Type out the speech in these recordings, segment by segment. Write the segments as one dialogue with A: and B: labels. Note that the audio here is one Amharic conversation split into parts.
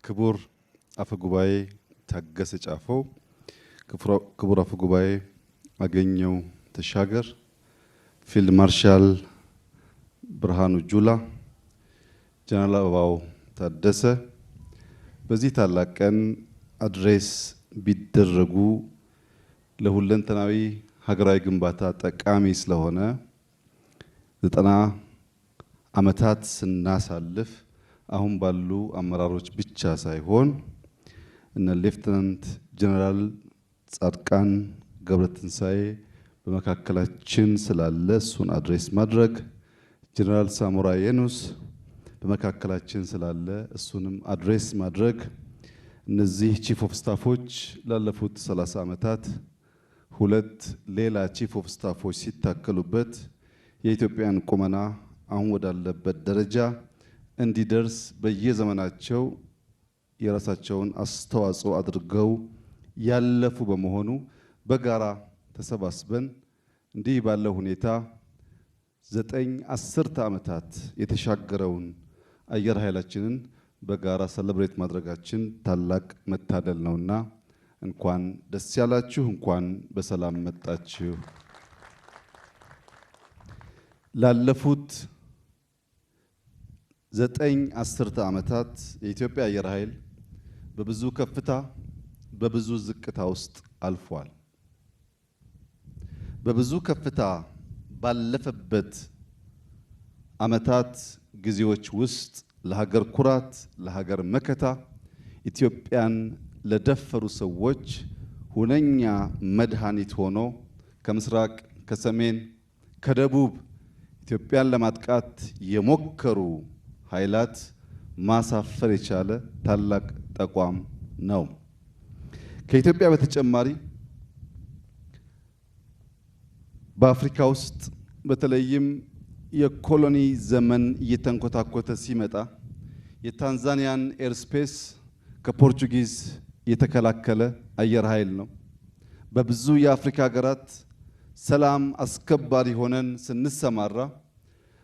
A: ክቡር አፈጉባኤ ታገሰ ጫፎ፣ ክቡር አፈጉባኤ አገኘው ተሻገር፣ ፊልድ ማርሻል ብርሃኑ ጁላ፣ ጀነራል አበባው ታደሰ በዚህ ታላቅ ቀን አድሬስ ቢደረጉ ለሁለንተናዊ ሀገራዊ ግንባታ ጠቃሚ ስለሆነ 90 ዓመታት ስናሳልፍ አሁን ባሉ አመራሮች ብቻ ሳይሆን እነ ሌፍተናንት ጀነራል ጻድቃን ገብረትንሳኤ በመካከላችን ስላለ እሱን አድሬስ ማድረግ፣ ጀነራል ሳሞራ የኑስ በመካከላችን ስላለ እሱንም አድሬስ ማድረግ፣ እነዚህ ቺፍ ኦፍ ስታፎች ላለፉት 30 ዓመታት ሁለት ሌላ ቺፍ ኦፍ ስታፎች ሲታከሉበት የኢትዮጵያን ቁመና አሁን ወዳለበት ደረጃ እንዲደርስ በየዘመናቸው የራሳቸውን አስተዋጽኦ አድርገው ያለፉ በመሆኑ በጋራ ተሰባስበን እንዲህ ባለው ሁኔታ 9 ዓመታት የተሻገረውን አየር ኃይላችንን በጋራ ሰለብሬት ማድረጋችን ታላቅ መታደል ነውና እንኳን ደስ ያላችሁ፣ እንኳን በሰላም መጣችሁ። ላለፉት 9 ዓመታት የኢትዮጵያ አየር ኃይል በብዙ ከፍታ በብዙ ዝቅታ ውስጥ አልፏል። በብዙ ከፍታ ባለፈበት ዓመታት ጊዜዎች ውስጥ ለሀገር ኩራት፣ ለሀገር መከታ ኢትዮጵያን ለደፈሩ ሰዎች ሁነኛ መድኃኒት ሆኖ ከምስራቅ፣ ከሰሜን፣ ከደቡብ ኢትዮጵያን ለማጥቃት የሞከሩ ኃይላት ማሳፈር የቻለ ታላቅ ተቋም ነው። ከኢትዮጵያ በተጨማሪ በአፍሪካ ውስጥ በተለይም የኮሎኒ ዘመን እየተንኮታኮተ ሲመጣ የታንዛኒያን ኤርስፔስ ከፖርቹጊዝ የተከላከለ አየር ኃይል ነው። በብዙ የአፍሪካ ሀገራት ሰላም አስከባሪ ሆነን ስንሰማራ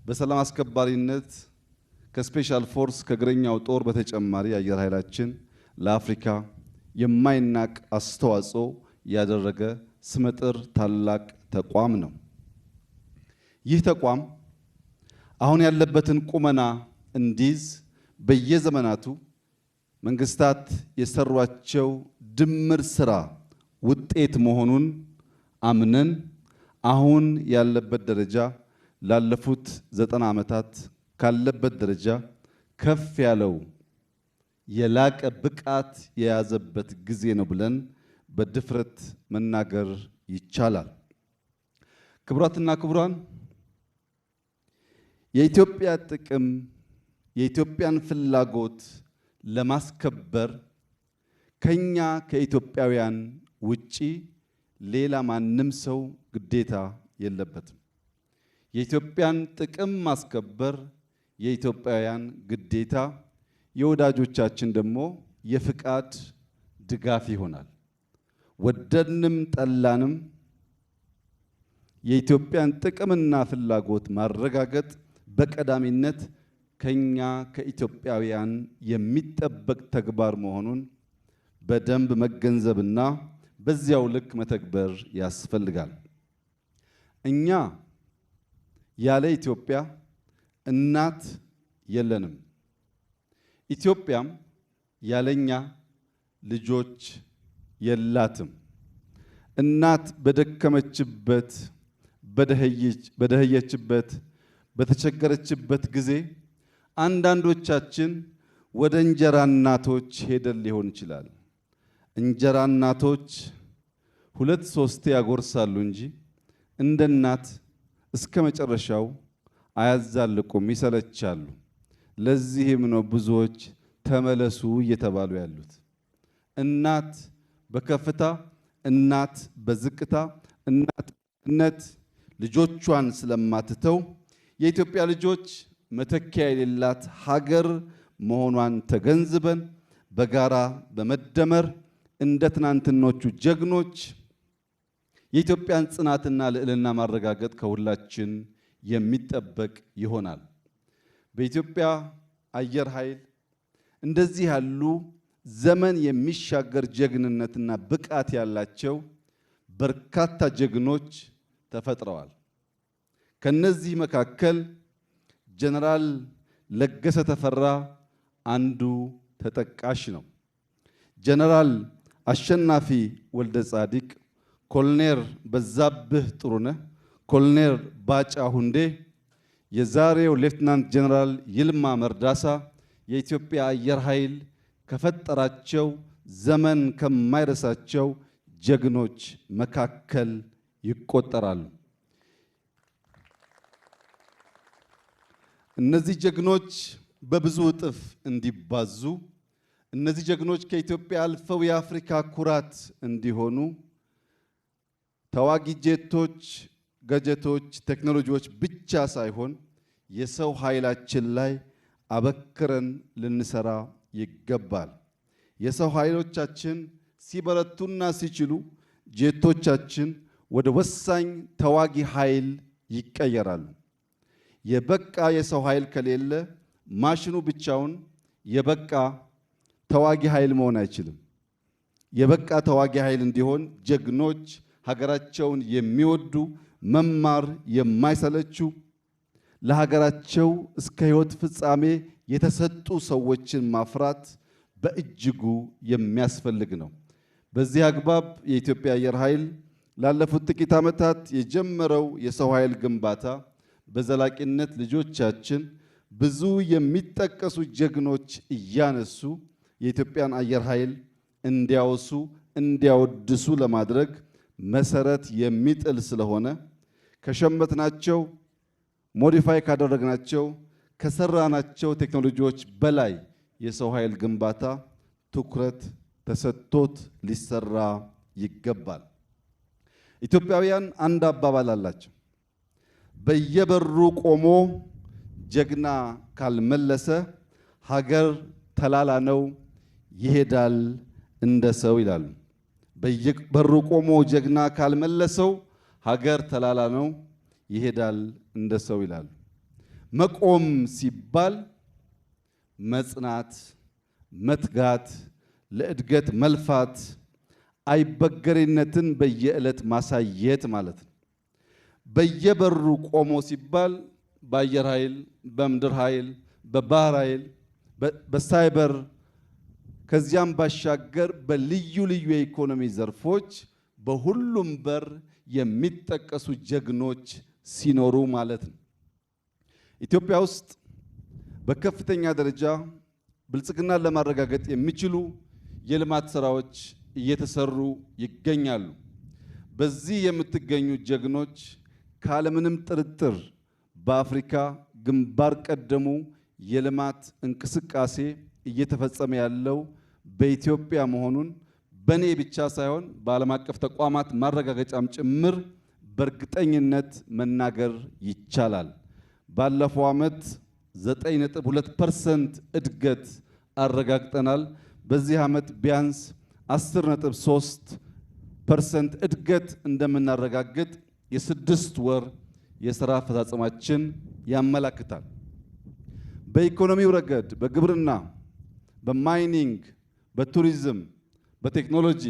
A: በሰላም አስከባሪነት ከስፔሻል ፎርስ ከእግረኛው ጦር በተጨማሪ አየር ኃይላችን ለአፍሪካ የማይናቅ አስተዋጽኦ ያደረገ ስመጥር ታላቅ ተቋም ነው። ይህ ተቋም አሁን ያለበትን ቁመና እንዲይዝ በየዘመናቱ መንግስታት የሰሯቸው ድምር ስራ ውጤት መሆኑን አምነን አሁን ያለበት ደረጃ ላለፉት 90 ዓመታት ካለበት ደረጃ ከፍ ያለው የላቀ ብቃት የያዘበት ጊዜ ነው ብለን በድፍረት መናገር ይቻላል። ክቡራትና ክቡራን፣ የኢትዮጵያ ጥቅም የኢትዮጵያን ፍላጎት ለማስከበር ከኛ ከኢትዮጵያውያን ውጪ ሌላ ማንም ሰው ግዴታ የለበትም። የኢትዮጵያን ጥቅም ማስከበር የኢትዮጵያውያን ግዴታ፣ የወዳጆቻችን ደግሞ የፍቃድ ድጋፍ ይሆናል። ወደድንም ጠላንም የኢትዮጵያን ጥቅምና ፍላጎት ማረጋገጥ በቀዳሚነት ከኛ ከኢትዮጵያውያን የሚጠበቅ ተግባር መሆኑን በደንብ መገንዘብና በዚያው ልክ መተግበር ያስፈልጋል። እኛ ያለ ኢትዮጵያ እናት የለንም። ኢትዮጵያም ያለኛ ልጆች የላትም። እናት በደከመችበት፣ በደህየችበት፣ በተቸገረችበት ጊዜ አንዳንዶቻችን ወደ እንጀራ እናቶች ሄደን ሊሆን ይችላል። እንጀራ እናቶች 2-3 ያጎርሳሉ እንጂ እንደ እናት እስከ መጨረሻው አያዛልቁም፣ ይሰለቻሉ። ለዚህም ነው ብዙዎች ተመለሱ እየተባሉ ያሉት። እናት በከፍታ፣ እናት በዝቅታ፣ እናትነት ልጆቿን ስለማትተው የኢትዮጵያ ልጆች መተኪያ የሌላት ሀገር መሆኗን ተገንዝበን በጋራ በመደመር እንደ ትናንትኖቹ ጀግኖች የኢትዮጵያን ጽናትና ልዕልና ማረጋገጥ ከሁላችን የሚጠበቅ ይሆናል። በኢትዮጵያ አየር ኃይል እንደዚህ ያሉ ዘመን የሚሻገር ጀግንነትና ብቃት ያላቸው በርካታ ጀግኖች ተፈጥረዋል። ከነዚህ መካከል ጀነራል ለገሰ ተፈራ አንዱ ተጠቃሽ ነው። ጀነራል አሸናፊ ወልደ ጻዲቅ፣ ኮሎኔል በዛብህ ጥሩነህ፣ ኮሎኔል ባጫ ሁንዴ፣ የዛሬው ሌፍትናንት ጀነራል ይልማ መርዳሳ የኢትዮጵያ አየር ኃይል ከፈጠራቸው ዘመን ከማይረሳቸው ጀግኖች መካከል ይቆጠራሉ። እነዚህ ጀግኖች በብዙ እጥፍ እንዲባዙ፣ እነዚህ ጀግኖች ከኢትዮጵያ አልፈው የአፍሪካ ኩራት እንዲሆኑ ተዋጊ ጄቶች፣ ገጀቶች፣ ቴክኖሎጂዎች ብቻ ሳይሆን የሰው ኃይላችን ላይ አበክረን ልንሰራ ይገባል። የሰው ኃይሎቻችን ሲበረቱና ሲችሉ ጄቶቻችን ወደ ወሳኝ ተዋጊ ኃይል ይቀየራሉ። የበቃ የሰው ኃይል ከሌለ ማሽኑ ብቻውን የበቃ ተዋጊ ኃይል መሆን አይችልም። የበቃ ተዋጊ ኃይል እንዲሆን ጀግኖች፣ ሀገራቸውን የሚወዱ መማር የማይሰለቹ ለሀገራቸው እስከ ሕይወት ፍጻሜ የተሰጡ ሰዎችን ማፍራት በእጅጉ የሚያስፈልግ ነው። በዚህ አግባብ የኢትዮጵያ አየር ኃይል ላለፉት ጥቂት ዓመታት የጀመረው የሰው ኃይል ግንባታ በዘላቂነት ልጆቻችን ብዙ የሚጠቀሱ ጀግኖች እያነሱ የኢትዮጵያን አየር ኃይል እንዲያወሱ እንዲያወድሱ ለማድረግ መሰረት የሚጥል ስለሆነ ከሸመትናቸው ሞዲፋይ ካደረግናቸው ከሰራናቸው ቴክኖሎጂዎች በላይ የሰው ኃይል ግንባታ ትኩረት ተሰጥቶት ሊሰራ ይገባል። ኢትዮጵያውያን አንድ አባባል አላቸው። በየበሩ ቆሞ ጀግና ካልመለሰ ሀገር ተላላ ነው ይሄዳል እንደ ሰው ይላሉ። በየበሩ ቆሞ ጀግና ካልመለሰው ሀገር ተላላ ነው ይሄዳል እንደ ሰው ይላሉ። መቆም ሲባል መጽናት፣ መትጋት፣ ለእድገት መልፋት፣ አይበገሬነትን በየዕለት ማሳየት ማለት ነው። በየበሩ ቆሞ ሲባል በአየር ኃይል፣ በምድር ኃይል፣ በባህር ኃይል፣ በሳይበር ከዚያም ባሻገር በልዩ ልዩ የኢኮኖሚ ዘርፎች በሁሉም በር የሚጠቀሱ ጀግኖች ሲኖሩ ማለት ነው። ኢትዮጵያ ውስጥ በከፍተኛ ደረጃ ብልጽግናን ለማረጋገጥ የሚችሉ የልማት ስራዎች እየተሰሩ ይገኛሉ። በዚህ የምትገኙ ጀግኖች ካለምንም ጥርጥር በአፍሪካ ግንባር ቀደሙ የልማት እንቅስቃሴ እየተፈጸመ ያለው በኢትዮጵያ መሆኑን በኔ ብቻ ሳይሆን በዓለም አቀፍ ተቋማት ማረጋገጫም ጭምር በእርግጠኝነት መናገር ይቻላል። ባለፈው ዓመት 9.2% እድገት አረጋግጠናል። በዚህ ዓመት ቢያንስ 10.3% እድገት እንደምናረጋግጥ የ6 ወር የሥራ አፈጻጸማችን ያመላክታል። በኢኮኖሚው ረገድ በግብርና፣ በማይኒንግ፣ በቱሪዝም፣ በቴክኖሎጂ፣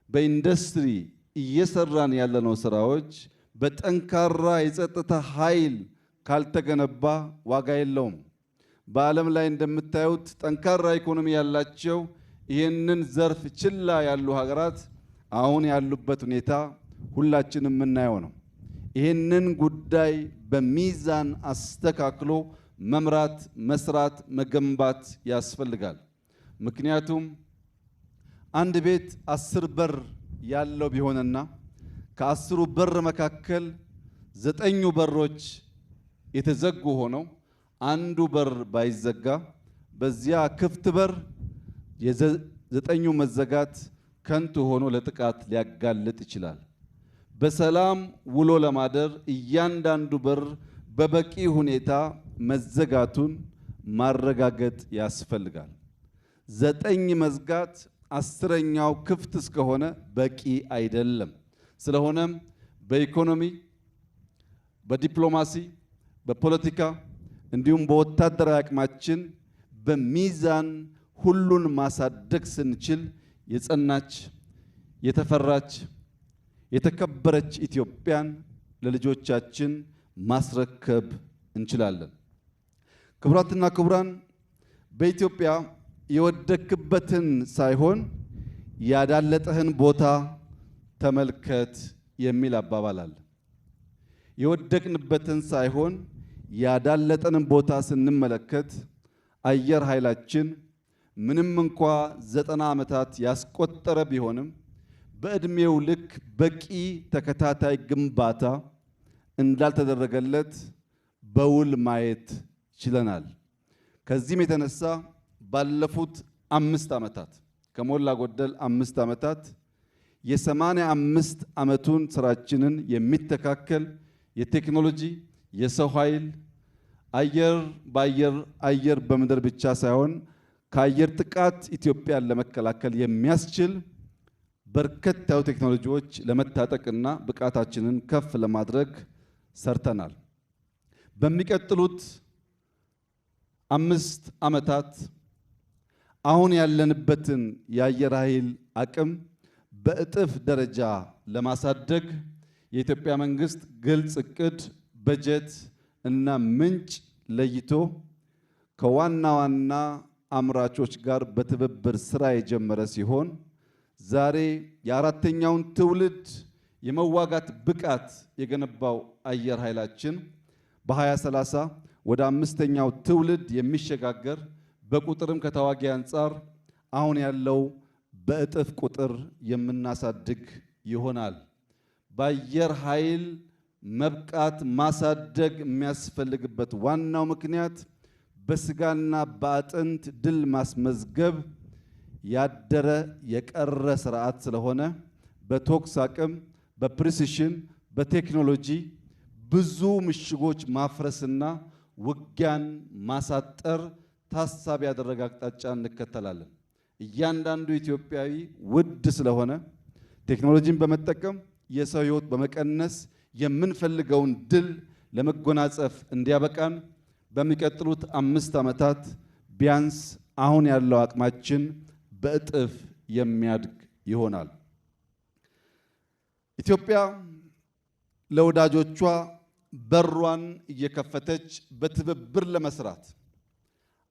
A: በኢንዱስትሪ እየሰራን ያለነው ስራዎች በጠንካራ የጸጥታ ኃይል ካልተገነባ ዋጋ የለውም። በዓለም ላይ እንደምታዩት ጠንካራ ኢኮኖሚ ያላቸው ይህንን ዘርፍ ችላ ያሉ ሀገራት አሁን ያሉበት ሁኔታ ሁላችንም የምናየው ነው። ይህንን ጉዳይ በሚዛን አስተካክሎ መምራት፣ መስራት፣ መገንባት ያስፈልጋል። ምክንያቱም አንድ ቤት 10 በር ያለው ቢሆንና ከ10ሩ በር መካከል 9ኙ በሮች የተዘጉ ሆነው አንዱ በር ባይዘጋ በዚያ ክፍት በር የ9ኙ መዘጋት ከንቱ ሆኖ ለጥቃት ሊያጋልጥ ይችላል። በሰላም ውሎ ለማደር እያንዳንዱ በር በበቂ ሁኔታ መዘጋቱን ማረጋገጥ ያስፈልጋል። 9 መዝጋት 10ኛው ክፍት እስከሆነ በቂ አይደለም። ስለሆነም በኢኮኖሚ፣ በዲፕሎማሲ፣ በፖለቲካ እንዲሁም በወታደራዊ አቅማችን በሚዛን ሁሉን ማሳደግ ስንችል የጸናች የተፈራች የተከበረች ኢትዮጵያን ለልጆቻችን ማስረከብ እንችላለን። ክቡራትና ክቡራን፣ በኢትዮጵያ የወደክበትን ሳይሆን ያዳለጠህን ቦታ ተመልከት የሚል አባባል አለ። የወደቅንበትን ሳይሆን ያዳለጠንን ቦታ ስንመለከት አየር ኃይላችን ምንም እንኳ 90 ዓመታት ያስቆጠረ ቢሆንም በዕድሜው ልክ በቂ ተከታታይ ግንባታ እንዳልተደረገለት በውል ማየት ችለናል። ከዚህም የተነሳ ባለፉት 5 ዓመታት ከሞላ ጎደል 5 ዓመታት የ85 ዓመቱን ስራችንን የሚተካከል የቴክኖሎጂ የሰው ኃይል አየር በምድር ብቻ ሳይሆን ከአየር ጥቃት ኢትዮጵያን ለመከላከል የሚያስችል በርከት ያሉ ቴክኖሎጂዎች ለመታጠቅና ብቃታችንን ከፍ ለማድረግ ሰርተናል። በሚቀጥሉት 5 ዓመታት አሁን ያለንበትን የአየር ኃይል አቅም በእጥፍ ደረጃ ለማሳደግ የኢትዮጵያ መንግስት ግልጽ እቅድ፣ በጀት እና ምንጭ ለይቶ ከዋና ዋና አምራቾች ጋር በትብብር ስራ የጀመረ ሲሆን ዛሬ የአራተኛውን ትውልድ የመዋጋት ብቃት የገነባው አየር ኃይላችን በ2030 ወደ 5ኛው ትውልድ የሚሸጋገር በቁጥርም ከተዋጊ አንጻር አሁን ያለው በእጥፍ ቁጥር የምናሳድግ ይሆናል። በአየር ኃይል መብቃት ማሳደግ የሚያስፈልግበት ዋናው ምክንያት በስጋና በአጥንት ድል ማስመዝገብ ያደረ የቀረ ስርዓት ስለሆነ በቶክስ አቅም፣ በፕሪሲሽን፣ በቴክኖሎጂ ብዙ ምሽጎች ማፍረስና ውጊያን ማሳጠር ታሳቢ ያደረገ አቅጣጫ እንከተላለን። እያንዳንዱ ኢትዮጵያዊ ውድ ስለሆነ ቴክኖሎጂን በመጠቀም የሰው ሕይወት በመቀነስ የምንፈልገውን ድል ለመጎናጸፍ እንዲያበቃን በሚቀጥሉት 5 ዓመታት ቢያንስ አሁን ያለው አቅማችን በእጥፍ የሚያድግ ይሆናል። ኢትዮጵያ ለወዳጆቿ በሯን እየከፈተች በትብብር ለመስራት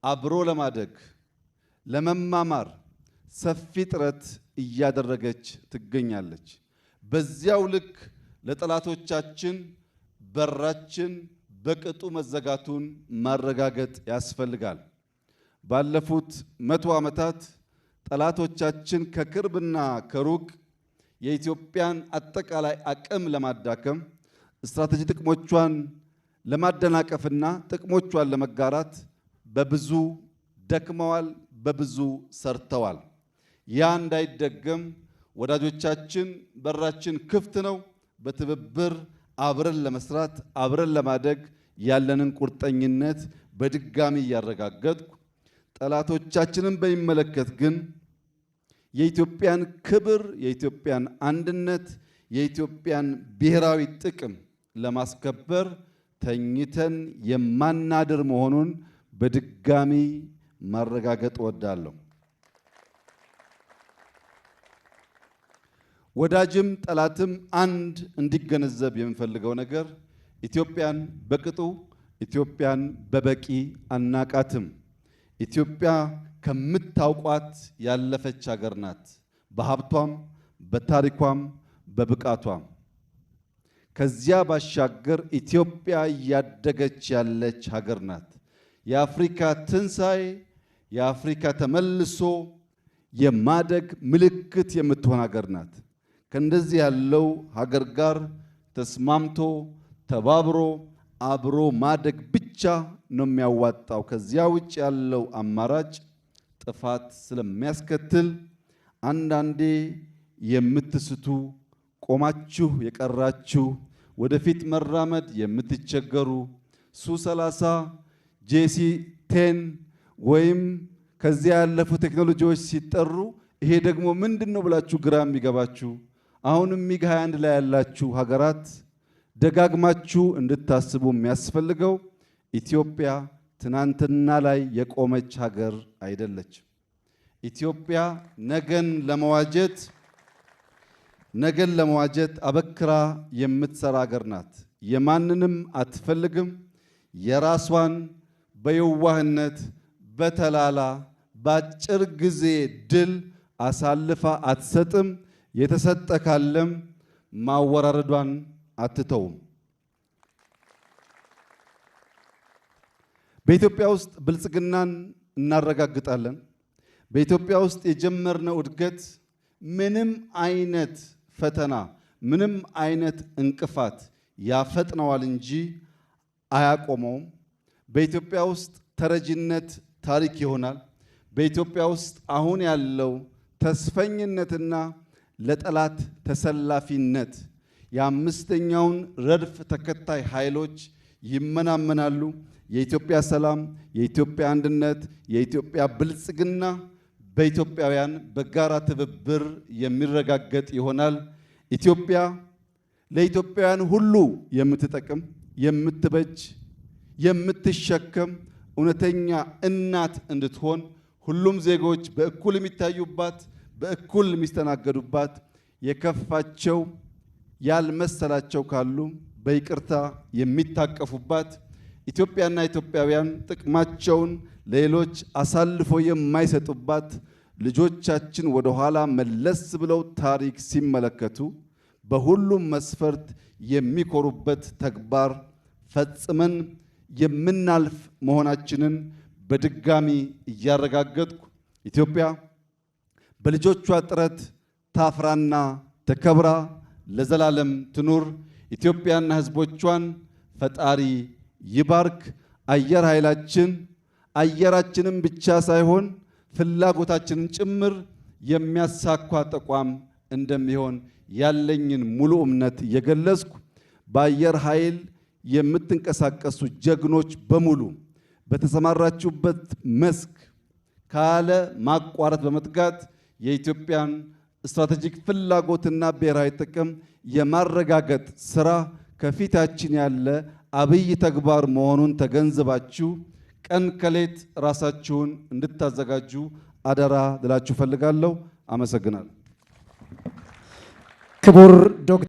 A: አብሮ ለማደግ ለመማማር ሰፊ ጥረት እያደረገች ትገኛለች። በዚያው ልክ ለጠላቶቻችን በራችን በቅጡ መዘጋቱን ማረጋገጥ ያስፈልጋል። ባለፉት 100 ዓመታት ጠላቶቻችን ከቅርብና ከሩቅ የኢትዮጵያን አጠቃላይ አቅም ለማዳከም ስትራቴጂ ጥቅሞቿን ለማደናቀፍና ጥቅሞቿን ለመጋራት በብዙ ደክመዋል፣ በብዙ ሰርተዋል። ያ እንዳይደገም ወዳጆቻችን በራችን ክፍት ነው። በትብብር አብረን ለመስራት አብረን ለማደግ ያለንን ቁርጠኝነት በድጋሚ እያረጋገጥኩ ጠላቶቻችንን በሚመለከት ግን የኢትዮጵያን ክብር፣ የኢትዮጵያን አንድነት፣ የኢትዮጵያን ብሔራዊ ጥቅም ለማስከበር ተኝተን የማናድር መሆኑን በድጋሚ ማረጋገጥ እወዳለሁ። ወዳጅም ጠላትም አንድ እንዲገነዘብ የምፈልገው ነገር ኢትዮጵያን በቅጡ ኢትዮጵያን በበቂ አናቃትም። ኢትዮጵያ ከምታውቋት ያለፈች ሀገር ናት፣ በሀብቷም በታሪኳም በብቃቷም። ከዚያ ባሻገር ኢትዮጵያ እያደገች ያለች ሀገር ናት። የአፍሪካ ትንሣኤ፣ የአፍሪካ ተመልሶ የማደግ ምልክት የምትሆን ሀገር ናት። ከእንደዚህ ያለው ሀገር ጋር ተስማምቶ ተባብሮ አብሮ ማደግ ብቻ ነው የሚያዋጣው። ከዚያ ውጭ ያለው አማራጭ ጥፋት ስለሚያስከትል አንዳንዴ የምትስቱ ቆማችሁ የቀራችሁ ወደፊት መራመድ የምትቸገሩ ሱ30 JC10 ወይም ከዚያ ያለፉ ቴክኖሎጂዎች ሲጠሩ ይሄ ደግሞ ምንድነው ብላችሁ ግራ የሚገባችሁ አሁንም ሚግ 21 ላይ ያላችሁ ሀገራት ደጋግማችሁ እንድታስቡ የሚያስፈልገው ኢትዮጵያ ትናንትና ላይ የቆመች ሀገር አይደለችም። ኢትዮጵያ ነገን ለመዋጀት አበክራ የምትሰራ ሀገር ናት። የማንንም አትፈልግም። የራሷን በየዋህነት በተላላ በአጭር ጊዜ ድል አሳልፋ አትሰጥም። የተሰጠ ካለም ማወራረዷን አትተውም። በኢትዮጵያ ውስጥ ብልጽግናን እናረጋግጣለን። በኢትዮጵያ ውስጥ የጀመርነው እድገት ምንም አይነት ፈተና፣ ምንም አይነት እንቅፋት ያፈጥነዋል እንጂ አያቆመውም። በኢትዮጵያ ውስጥ ተረጂነት ታሪክ ይሆናል። በኢትዮጵያ ውስጥ አሁን ያለው ተስፈኝነትና ለጠላት ተሰላፊነት የአምስተኛውን ረድፍ ተከታይ ኃይሎች ይመናመናሉ። የኢትዮጵያ ሰላም፣ የኢትዮጵያ አንድነት፣ የኢትዮጵያ ብልጽግና በኢትዮጵያውያን በጋራ ትብብር የሚረጋገጥ ይሆናል። ኢትዮጵያ ለኢትዮጵያውያን ሁሉ የምትጠቅም፣ የምትበጅ፣ የምትሸከም እውነተኛ እናት እንድትሆን ሁሉም ዜጎች በእኩል የሚታዩባት፣ በእኩል የሚስተናገዱባት፣ የከፋቸው ያልመሰላቸው ካሉ በይቅርታ የሚታቀፉባት፣ ኢትዮጵያና ኢትዮጵያውያን ጥቅማቸውን ለሌሎች አሳልፎ የማይሰጡባት፣ ልጆቻችን ወደ ኋላ መለስ ብለው ታሪክ ሲመለከቱ በሁሉም መስፈርት የሚኮሩበት ተግባር ፈጽመን የምናልፍ መሆናችንን በድጋሚ እያረጋገጥኩ ኢትዮጵያ በልጆቿ ጥረት ታፍራና ተከብራ ለዘላለም ትኑር። ኢትዮጵያና ሕዝቦቿን ፈጣሪ ይባርክ። አየር ኃይላችን አየራችንን ብቻ ሳይሆን ፍላጎታችንን ጭምር የሚያሳካ ተቋም እንደሚሆን ያለኝን ሙሉ እምነት እየገለጽኩ በአየር ኃይል የምትንቀሳቀሱ ጀግኖች በሙሉ በተሰማራችሁበት መስክ ካለ ማቋረጥ በመትጋት የኢትዮጵያን ስትራቴጂክ ፍላጎትና ብሔራዊ ጥቅም የማረጋገጥ ስራ ከፊታችን ያለ አብይ ተግባር መሆኑን ተገንዝባችሁ ቀን ከሌት ራሳችሁን እንድታዘጋጁ አደራ ልላችሁ ፈልጋለሁ። አመሰግናለሁ።
B: ክቡር ዶክተር